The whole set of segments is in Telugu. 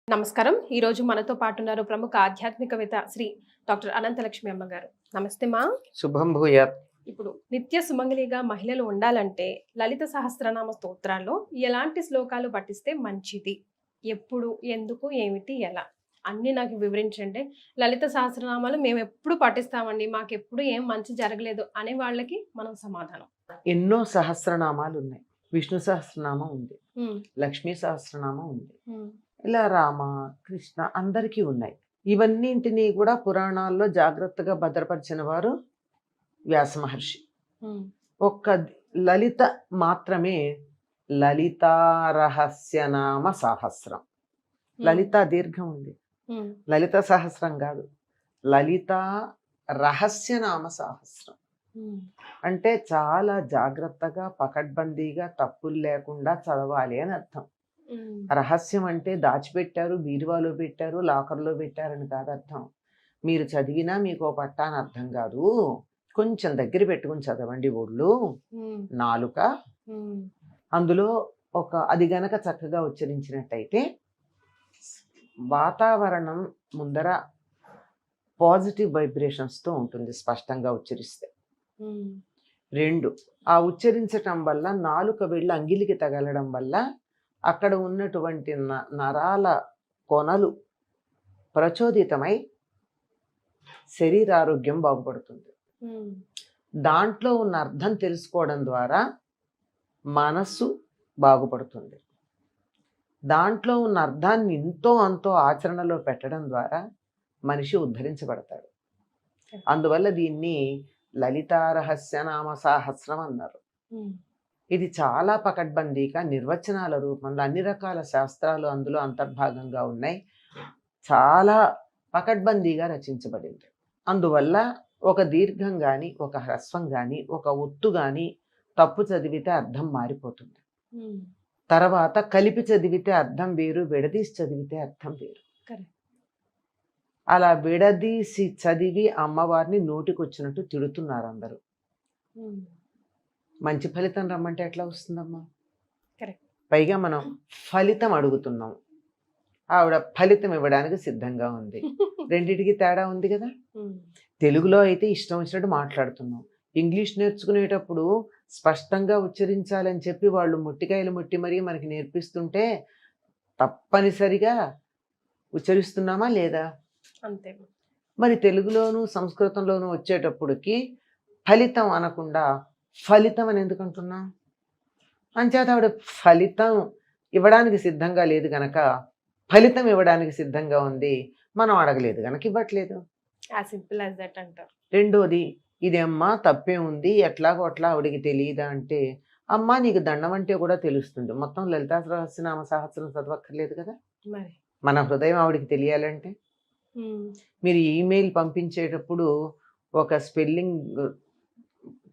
నమస్కారం. ఈరోజు మనతో పాటు ఉన్నారు ప్రముఖ ఆధ్యాత్మికవేత్త శ్రీ డాక్టర్ అనంతలక్ష్మి అమ్మగారు. నమస్తే మా. శుభం భూయాత్. ఇప్పుడు నిత్య సుమంగళిగా మహిళలు ఉండాలంటే లలిత సహస్రనామ స్తోత్రాల్లో ఎలాంటి శ్లోకాలు పఠిస్తే మంచిది? ఎప్పుడు, ఎందుకు, ఏమిటి, ఎలా? అన్నీ నాకు వివరించండి. లలిత సహస్రనామాలు మేమెప్పుడు పఠిస్తామండి, మాకెప్పుడు ఏం మంచి జరగలేదు అనే వాళ్ళకి మనం సమాధానం. ఎన్నో సహస్రనామాలు ఉన్నాయి. విష్ణు సహస్రనామం ఉంది, లక్ష్మీ సహస్రనామం ఉంది, ఇలా రామ కృష్ణ అందరికీ ఉన్నాయి. ఇవన్నింటినీ కూడా పురాణాల్లో జాగ్రత్తగా భద్రపరిచిన వారు వ్యాస మహర్షి. ఒక్క లలిత మాత్రమే లలితా రహస్యనామ సహస్రం. లలిత దీర్ఘం ఉంది, లలిత సహస్రం కాదు, లలితా రహస్యనామ సహస్రం. అంటే చాలా జాగ్రత్తగా పకడ్బందీగా తప్పులు లేకుండా చదవాలి అని అర్థం. రహస్యం అంటే దాచిపెట్టారు, బీరువాలో పెట్టారు, లాకర్లో పెట్టారని కాదు అర్థం. మీరు చదివినా మీకు పట్టా అని అర్థం కాదు. కొంచెం దగ్గర పెట్టుకుని చదవండి ఒళ్ళు, నాలుక. అందులో అది గనక చక్కగా ఉచ్చరించినట్టయితే వాతావరణం ముందర పాజిటివ్ వైబ్రేషన్స్తో ఉంటుంది స్పష్టంగా ఉచ్చరిస్తే. రెండు, ఆ ఉచ్చరించటం వల్ల నాలుక వెళ్ళి అంగిలికి తగలడం వల్ల అక్కడ ఉన్నటువంటి నరాల కొనలు ప్రచోదితమై శరీరారోగ్యం బాగుపడుతుంది. దాంట్లో ఉన్న అర్థం తెలుసుకోవడం ద్వారా మనస్సు బాగుపడుతుంది. దాంట్లో ఉన్న అర్థాన్ని ఇంతో అంతో ఆచరణలో పెట్టడం ద్వారా మనిషి ఉద్ధరించబడతాడు. అందువల్ల దీన్ని లలితా రహస్యనామ సహస్రం అన్నారు. ఇది చాలా పకడ్బందీగా నిర్వచనాల రూపంలో అన్ని రకాల శాస్త్రాలు అందులో అంతర్భాగంగా ఉన్నాయి. చాలా పకడ్బందీగా రచించబడింది. అందువల్ల ఒక దీర్ఘం కానీ, ఒక హ్రస్వం కానీ, ఒక ఒత్తు కానీ తప్పు చదివితే అర్థం మారిపోతుంది. తర్వాత కలిపి చదివితే అర్థం వేరు, విడదీసి చదివితే అర్థం వేరు. అలా విడదీసి చదివి అమ్మవారిని నోటికొచ్చినట్టు తిడుతున్నారు అందరూ. మంచి ఫలితం రమ్మంటే ఎట్లా వస్తుందమ్మా? పైగా మనం ఫలితం అడుగుతున్నాం, ఆవిడ ఫలితం ఇవ్వడానికి సిద్ధంగా ఉంది. రెండింటికి తేడా ఉంది కదా. తెలుగులో అయితే ఇష్టం వచ్చినట్టు మాట్లాడుతున్నాం, ఇంగ్లీష్ నేర్చుకునేటప్పుడు స్పష్టంగా ఉచ్చరించాలని చెప్పి వాళ్ళు ముట్టికాయలు ముట్టి మరీ మనకి నేర్పిస్తుంటే తప్పనిసరిగా ఉచ్చరిస్తున్నామా లేదా? అంతే. మరి తెలుగులోను సంస్కృతంలోనూ వచ్చేటప్పటికి ఫలితం అనకుండా ఫలితం అని ఎందుకు అంటున్నాం? అంచేత ఆవిడ ఫలితం ఇవ్వడానికి సిద్ధంగా లేదు గనక ఫలితం ఇవ్వడానికి సిద్ధంగా ఉంది, మనం అడగలేదు గనక ఇవ్వట్లేదు. రెండోది, ఇదేమ్మా తప్పే ఉంది, ఎట్లాగో అట్లా ఆవిడికి తెలియదా అంటే, అమ్మా నీకు దండం అంటే కూడా తెలుస్తుంది. మొత్తం లలితా సహస్రనామ సహస్రం చదవక్కర్లేదు కదా. మన హృదయం ఆవిడికి తెలియాలంటే మీరు ఈమెయిల్ పంపించేటప్పుడు ఒక స్పెల్లింగ్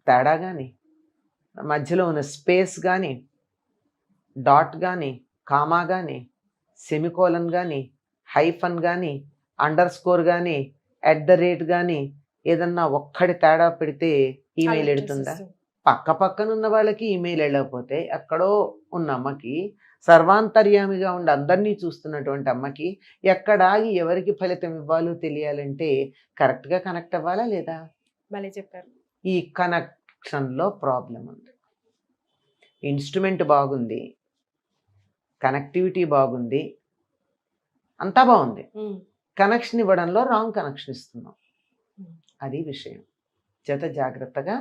తేడా కానీ, మధ్యలో ఉన్న స్పేస్ కానీ, డాట్ కానీ, కామా కానీ, సెమికోలన్ కానీ, హైఫన్ కానీ, అండర్ స్కోర్ కానీ, @ కానీ ఏదన్నా ఒక్కడి తేడా పెడితే ఈమెయిల్ ఎడుతుందా? పక్క పక్కనున్న వాళ్ళకి ఈమెయిల్ వెళ్ళకపోతే ఎక్కడో ఉన్న అమ్మకి, సర్వాంతర్యామిగా ఉండి అందరినీ చూస్తున్నటువంటి అమ్మకి ఎక్కడాగి ఎవరికి ఫలితం ఇవ్వాలో తెలియాలంటే కరెక్ట్గా కనెక్ట్ అవ్వాలా లేదా? భలే చెప్పారు. ఈ కనెక్షన్లో ప్రాబ్లం ఉంది. ఇన్స్ట్రుమెంట్ బాగుంది, కనెక్టివిటీ బాగుంది, అంతా బాగుంది, కనెక్షన్ ఇవ్వడంలో రాంగ్ కనెక్షన్ ఇస్తున్నాం. అది విషయం. చేత జాగ్రత్తగా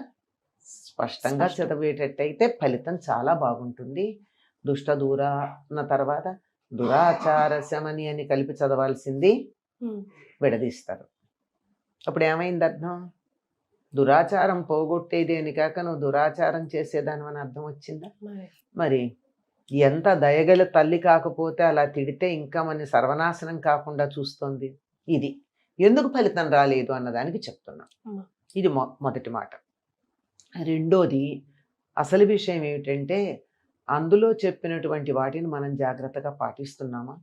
స్పష్టంగా చదివేటట్టయితే ఫలితం చాలా బాగుంటుంది. దుష్ట దూరాన్న తర్వాత దురాచార శమని అని కలిపి చదవాల్సింది విడదీస్తారు. అప్పుడు ఏమైంది అర్థం? దురాచారం పోగొట్టేది అని కాక నువ్వు దురాచారం చేసేదాని అని అర్థం వచ్చిందా? మరి ఎంత దయగల తల్లి కాకపోతే అలా తిడితే ఇంకా మన సర్వనాశనం కాకుండా చూస్తోంది. ఇది ఎందుకు ఫలితం రాలేదు అన్నదానికి చెప్తున్నా. ఇది మొదటి మాట. రెండోది, అసలు విషయం ఏమిటంటే అందులో చెప్పినటువంటి వాటిని మనం జాగ్రత్తగా పాటిస్తున్నామా?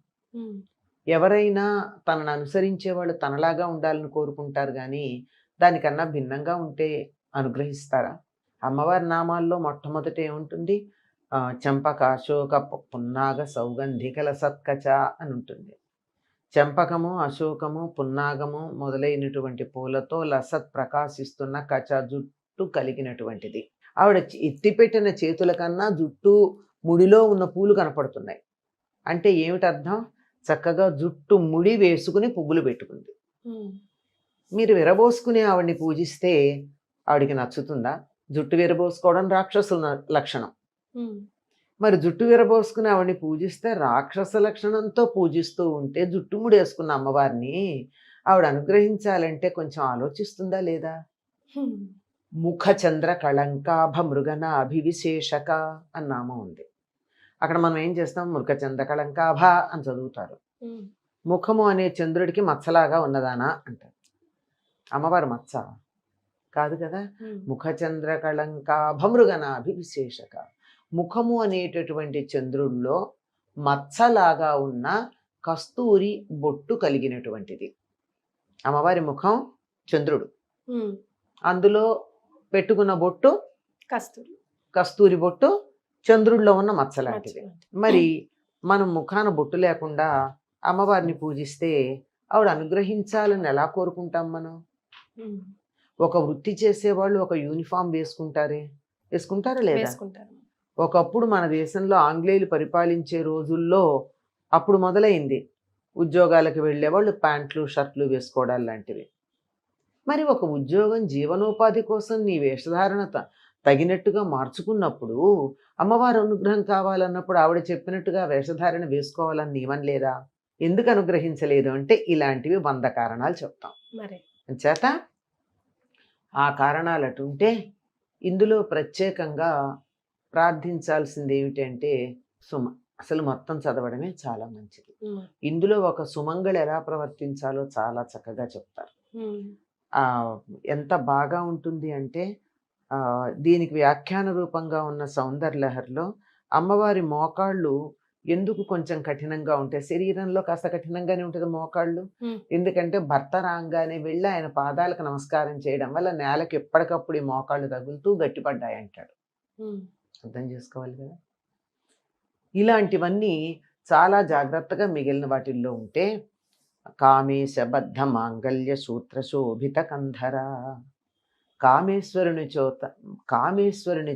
ఎవరైనా తనను అనుసరించే వాళ్ళు తనలాగా ఉండాలని కోరుకుంటారు, కానీ దానికన్నా భిన్నంగా ఉంటే అనుగ్రహిస్తారా? అమ్మవారి నామాల్లో మొట్టమొదట ఏముంటుంది? చంపక, అశోక, పున్నాగ, సౌగంధికల సత్కచ అని ఉంటుంది. చెంపకము, అశోకము, పున్నాగము మొదలైనటువంటి పూలతో లసత్ ప్రకాశిస్తున్న కచ జుట్టు కలిగినటువంటిది. ఆవిడ ఎత్తిపెట్టిన చేతుల కన్నా జుట్టు ముడిలో ఉన్న పూలు కనపడుతున్నాయి. అంటే ఏమిటి అర్థం? చక్కగా జుట్టు ముడి వేసుకుని పువ్వులు పెట్టుకుంది. మీరు విరబోసుకుని ఆవిడ్ని పూజిస్తే ఆవిడికి నచ్చుతుందా? జుట్టు విరబోసుకోవడం రాక్షసుల లక్షణం. మరి జుట్టు విరబోసుకుని ఆవిడ్ని పూజిస్తే రాక్షస లక్షణంతో పూజిస్తూ ఉంటే జుట్టు ముడేసుకున్న అమ్మవారిని ఆవిడ అనుగ్రహించాలంటే కొంచెం ఆలోచిస్తుందా లేదా? ముఖ చంద్ర కళంకాభ మృగన అభివిశేషక అని నామం ఉంది. అక్కడ మనం ఏం చేస్తాం? మృగ చంద్ర కళంకాభ అని చదువుతారు. ముఖము అనే చంద్రుడికి మచ్చలాగా ఉన్నదానా అంటారు. అమ్మవారి మచ్చ కాదు కదా. ముఖ చంద్ర కళంకాభ మృగన అభివిశేషక. ముఖము అనేటటువంటి చంద్రుడిలో మచ్చలాగా ఉన్న కస్తూరి బొట్టు కలిగినటువంటిది. అమ్మవారి ముఖం చంద్రుడు, అందులో పెట్టుకున్న బొట్టు కస్తూరి బొట్టు చంద్రుడిలో ఉన్న మచ్చలాంటిది. మరి మనం ముఖాన బొట్టు లేకుండా అమ్మవారిని పూజిస్తే ఆవిడ అనుగ్రహించాలని ఎలా కోరుకుంటాం మనం? ఒక వృత్తి చేసేవాళ్ళు ఒక యూనిఫామ్ వేసుకుంటారా లేదా? ఒకప్పుడు మన దేశంలో ఆంగ్లేయులు పరిపాలించే రోజుల్లో అప్పుడు మొదలైంది ఉద్యోగాలకు వెళ్ళేవాళ్ళు ప్యాంట్లు షర్ట్లు వేసుకోవడాలు లాంటివి. మరి ఒక ఉద్యోగం జీవనోపాధి కోసం నీ వేషధారణ తగినట్టుగా మార్చుకున్నప్పుడు అమ్మవారి అనుగ్రహం కావాలన్నప్పుడు ఆవిడ చెప్పినట్టుగా వేషధారణ వేసుకోవాలని నియమం లేదా? ఎందుకు అనుగ్రహించలేదు అంటే ఇలాంటివి 100 కారణాలు చెప్తాం. చేత ఆ కారణాలు అటుంటే ఇందులో ప్రత్యేకంగా ప్రార్థించాల్సింది ఏమిటంటే అసలు మొత్తం చదవడమే చాలా మంచిది. ఇందులో ఒక సుమంగళి ఎలా ప్రవర్తించాలో చాలా చక్కగా చెప్తారు. ఎంత బాగా ఉంటుంది అంటే దీనికి వ్యాఖ్యాన రూపంగా ఉన్న సౌందర్యలహరిలో అమ్మవారి మోకాళ్ళు ఎందుకు కొంచెం కఠినంగా ఉంటాయి? శరీరంలో కాస్త కఠినంగానే ఉంటుంది మోకాళ్ళు. ఎందుకంటే భర్త రాగానే వెళ్ళి ఆయన పాదాలకు నమస్కారం చేయడం వల్ల నేలకు ఎప్పటికప్పుడు ఈ మోకాళ్ళు తగులుతూ గట్టిపడ్డాయి అంటాడు. అర్థం చేసుకోవాలి కదా. ఇలాంటివన్నీ చాలా జాగ్రత్తగా మిగిలిన వాటిల్లో ఉంటే కామేశబద్ధ మాంగళ్య సూత్ర శోభిత కంధర, కామేశ్వరుని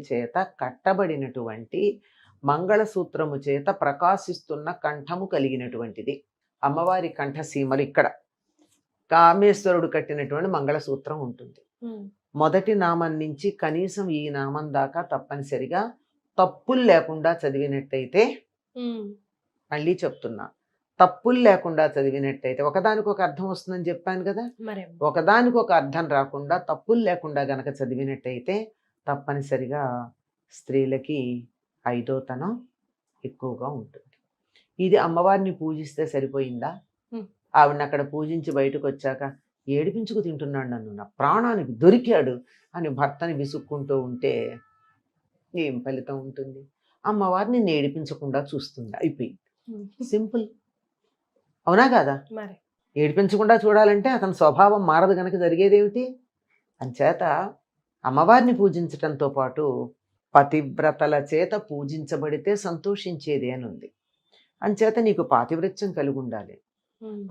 చేత కట్టబడినటువంటి మంగళసూత్రము చేత ప్రకాశిస్తున్న కంఠము కలిగినటువంటిది అమ్మవారి కంఠసీమలు. ఇక్కడ కామేశ్వరుడు కట్టినటువంటి మంగళసూత్రం ఉంటుంది. మొదటి నామం నుంచి కనీసం ఈ నామం దాకా తప్పనిసరిగా తప్పులు లేకుండా చదివినట్టయితే, మళ్ళీ చెప్తున్నా, తప్పులు లేకుండా చదివినట్టయితే ఒకదానికొక అర్థం వస్తుందని చెప్పాను కదా. ఒకదానికొక అర్థం రాకుండా తప్పులు లేకుండా గనక చదివినట్టయితే తప్పనిసరిగా స్త్రీలకి 5వ తనం ఎక్కువగా ఉంటుంది. ఇది అమ్మవారిని పూజిస్తే సరిపోయిందా? ఆవిడని అక్కడ పూజించి బయటకు వచ్చాక ఏడిపించుకు తింటున్నాడు, నన్ను నా ప్రాణానికి దొరికాడు అని భర్తని విసుక్కుంటూ ఉంటే ఏం ఫలితం ఉంటుంది? అమ్మవారిని ఏడిపించకుండా చూస్తుంది, అయిపోయింది. సింపుల్. అవునా కాదా? ఏడిపించకుండా చూడాలంటే అతని స్వభావం మారదు కనుక జరిగేదేమిటి? అంచేత అమ్మవారిని పూజించటంతో పాటు పతివ్రతల చేత పూజించబడితే సంతోషించేది అని ఉంది. అంచేత నీకు పాతివ్రత్యం కలిగి ఉండాలి.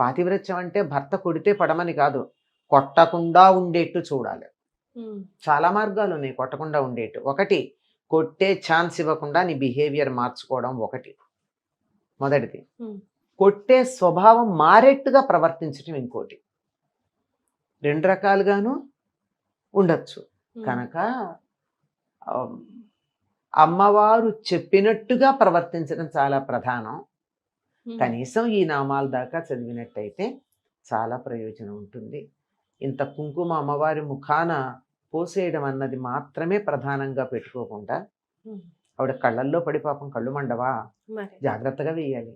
పాతివ్రత్యం అంటే భర్త కొడితే పడమని కాదు, కొట్టకుండా ఉండేట్టు చూడాలి. చాలా మార్గాలు ఉన్నాయి కొట్టకుండా ఉండేట్టు. ఒకటి, కొట్టే ఛాన్స్ ఇవ్వకుండా నీ బిహేవియర్ మార్చుకోవడం ఒకటి, మొదటిది. కొట్టే స్వభావం మారేట్టుగా ప్రవర్తించడం ఇంకోటి. 2 రకాలుగాను ఉండొచ్చు. కనుక అమ్మవారు చెప్పినట్టుగా ప్రవర్తించడం చాలా ప్రధానం. కనీసం ఈ నామాల దాకా చదివినట్టయితే చాలా ప్రయోజనం ఉంటుంది. ఇంత కుంకుమ అమ్మవారి ముఖాన పోసేయడం అన్నది మాత్రమే ప్రధానంగా పెట్టుకోకుండా ఆవిడ కళ్ళల్లో పడి పాపం కళ్ళు మండవా, జాగ్రత్తగా వేయాలి.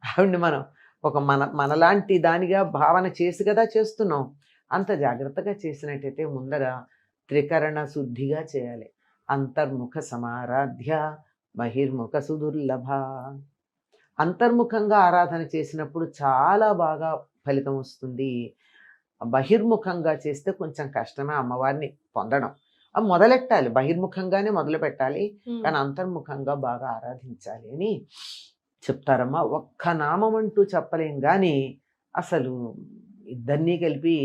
ఆవిడ్ని మనం ఒక మనలాంటి దానిగా భావన చేసి కదా చేస్తున్నాం. అంత జాగ్రత్తగా చేసినట్టయితే ముందర త్రికరణ శుద్ధిగా చేయాలి. అంతర్ముఖ సమారాధ్య బహిర్ముఖ సుదుర్లభ. అంతర్ముఖంగా ఆరాధన చేసినప్పుడు చాలా బాగా ఫలితం వస్తుంది. బహిర్ముఖంగా చేస్తే కొంచెం కష్టమే అమ్మవారిని పొందడం. అవి మొదలెట్టాలి, బహిర్ముఖంగానే మొదలు పెట్టాలి, కానీ అంతర్ముఖంగా బాగా ఆరాధించాలి అని చెప్తారమ్మా. ఒక్క నామం అంటూ చెప్పలేం గాని అసలు ఇద్దరినీ కలిపి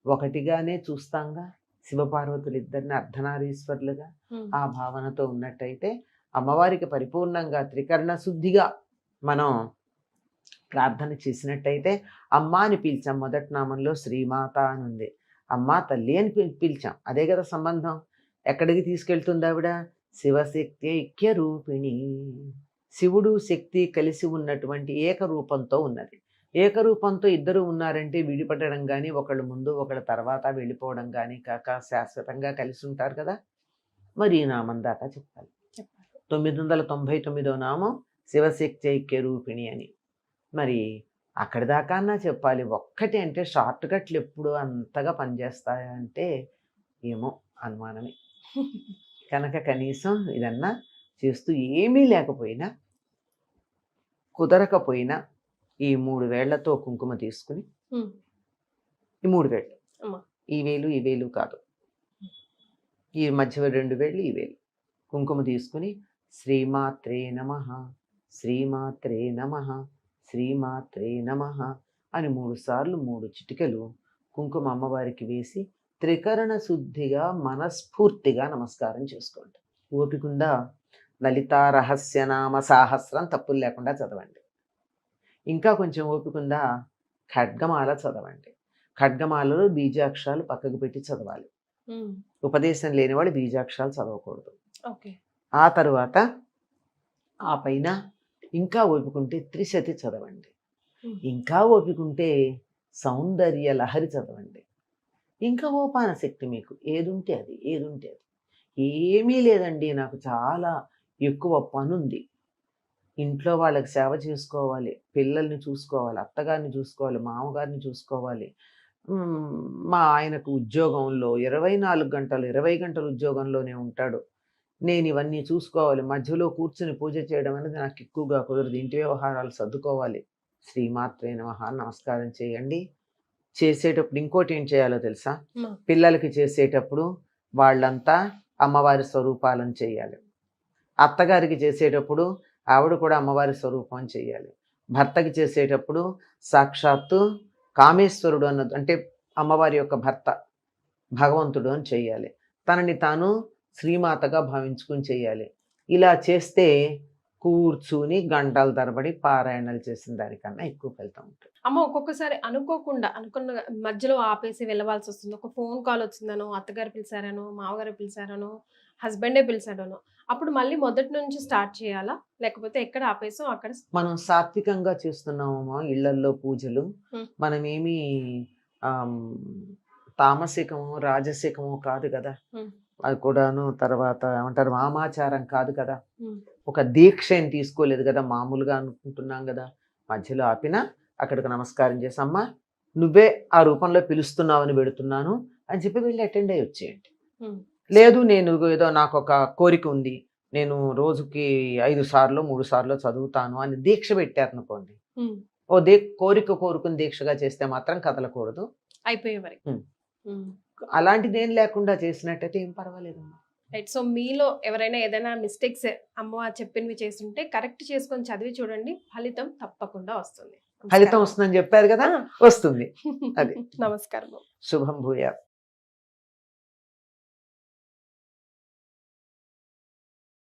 ఒకటిగానే చూస్తాంగా. శివపార్వతులు ఇద్దరిని అర్ధనారీశ్వరులుగా ఉమ్, ఆ భావనతో ఉన్నట్టయితే అమ్మవారికి పరిపూర్ణంగా త్రికరణ శుద్ధిగా మనం ప్రార్థన చేసినట్టయితే అమ్మ అని పిలిచాం. మొదటి నామంలో శ్రీమాత అని ఉంది. అమ్మ తల్లి అని పిలిచాం. అదే కదా సంబంధం. ఎక్కడికి తీసుకెళ్తుంది ఆవిడ? శివశక్తి ఐక్య రూపిణి. శివుడు శక్తి కలిసి ఉన్నటువంటి ఏకరూపంతో ఉన్నది. ఏకరూపంతో ఇద్దరు ఉన్నారంటే విడిపడడం కానీ ఒకళ్ళు ముందు ఒకళ్ళ తర్వాత వెళ్ళిపోవడం కానీ కాక శాశ్వతంగా కలిసి ఉంటారు కదా. మరి ఈ నామం దాకా చెప్పాలి. చెప్పాలి. 999వ నామం శివశక్తి ఐక్య రూపిణి అని. మరి అక్కడి దాకా అన్నా చెప్పాలి. ఒక్కటి అంటే షార్ట్ కట్లు ఎప్పుడు అంతగా పనిచేస్తాయంటే ఏమో అనుమానమే. కనుక కనీసం ఇదన్నా చేస్తూ ఏమీ లేకపోయినా కుదరకపోయినా ఈ 3 వేళ్లతో కుంకుమ తీసుకుని, ఉమ్, ఈ 3 వేళ్ళు, అమ్మా. ఈ వేలు కాదు, ఈ మధ్య 2 వేళ్ళు, ఈ వేలు కుంకుమ తీసుకుని శ్రీమాత్రే నమః, శ్రీమాత్రే నమః, శ్రీమాత్రే నమః అని 3 సార్లు 3 చిటికెలు కుంకుమ అమ్మవారికి వేసి త్రికరణ శుద్ధిగా మనస్ఫూర్తిగా నమస్కారం చేసుకోండి. ఓపికందా లలితా రహస్యనామ సాహస్రం తప్పులు లేకుండా చదవండి. ఇంకా కొంచెం ఓపికందా ఖడ్గమాల చదవండి. ఖడ్గమాలలో బీజాక్షరాలు పక్కకు పెట్టి చదవాలి. ఉమ్, ఉపదేశం లేని వాళ్ళు బీజాక్షరాలు చదవకూడదు. ఓకే. ఆ తరువాత ఆ పైన ఇంకా ఓపికంటే త్రిశతి చదవండి. ఉమ్, ఇంకా ఓపికంటే సౌందర్య లహరి చదవండి. ఇంకా ఓపాన శక్తి మీకు ఏదుంటే అది, ఏదుంటే అది. ఏమీ లేదండి, నాకు చాలా ఎక్కువ పనుంది, ఇంట్లో వాళ్ళకి సేవ చేసుకోవాలి, పిల్లల్ని చూసుకోవాలి, అత్తగారిని చూసుకోవాలి, మామగారిని చూసుకోవాలి, మా ఆయనకు ఉద్యోగంలో 24 గంటలు 20 గంటలు ఉద్యోగంలోనే ఉంటాడు, నేను ఇవన్నీ చూసుకోవాలి, మధ్యలో కూర్చుని పూజ చేయడం అనేది నాకు ఎక్కువగా కుదరదు, ఇంటి వ్యవహారాలు సర్దుకోవాలి. శ్రీమాత్రే నమః నమస్కారం చేయండి. చేసేటప్పుడు ఇంకోటి ఏం చేయాలో తెలుసా? అమ్మా. పిల్లలకి చేసేటప్పుడు వాళ్ళంతా అమ్మవారి స్వరూపాలను చేయాలి. అత్తగారికి చేసేటప్పుడు ఆవిడ కూడా అమ్మవారి స్వరూపం చేయాలి. భర్తకి చేసేటప్పుడు సాక్షాత్తు కామేశ్వరుడు అన్నది అంటే అమ్మవారి యొక్క భర్త భగవంతుడు అని చేయాలి. తనని తాను శ్రీమాతగా భావించుకుని చేయాలి. ఇలా చేస్తే కూర్చుని గంటల తరబడి పారాయణలు చేసిన దానికన్నా ఎక్కువ ఫలితం ఉంటుంది. అమ్మ, ఒక్కొక్కసారి అనుకోకుండా అనుకున్న మధ్యలో ఆపేసి వెళ్ళవలసి వస్తుంది. ఒక ఫోన్ కాల్ వచ్చిందనో, అత్తగారు పిలిచారనో, మామగారు పిలిచారనో, హస్బెండే పిలిచాడనో, అప్పుడు మళ్ళీ మొదటి నుంచి స్టార్ట్ చేయాలా, లేకపోతే ఎక్కడ ఆపేసో అక్కడ? మనం సాత్వికంగా చేస్తున్నామమ్మా ఇళ్లల్లో పూజలు. మనమేమి తామసికము రాజసికము కాదు కదా. అది కూడాను తర్వాత ఏమంటారు వామాచారం కాదు కదా. ఒక దీక్ష ఏం తీసుకోలేదు కదా, మామూలుగా అనుకుంటున్నాం కదా. మధ్యలో ఆపినా అక్కడికి నమస్కారం చేసమ్మా నువ్వే ఆ రూపంలో పిలుస్తున్నావని పెడుతున్నాను అని చెప్పి వెళ్ళి అటెండ్ అయ్యి వచ్చేయండి. లేదు నేను ఏదో నాకు ఒక కోరిక ఉంది, నేను రోజుకి 5 సార్లు 3 సార్లు చదువుతాను అని దీక్ష పెట్టారనుకోండి, ఓ కోరిక కోరుకుని దీక్షగా చేస్తే మాత్రం కదలకూడదు, అయిపోయే వరకు. అలాంటిది ఏం లేకుండా చేసినట్టయితే ఏం పర్వాలేదమ్మా. రైట్. సో మీలో ఎవరైనా ఏదైనా మిస్టేక్స్ అమ్మ చెప్పినవి చేస్తుంటే కరెక్ట్ చేసుకొని చదివి చూడండి, ఫలితం తప్పకుండా వస్తుంది. ఫలితం వస్తుందని చెప్పారు కదా, వస్తుంది. అది నమస్కారం. శుభం భూయాత్.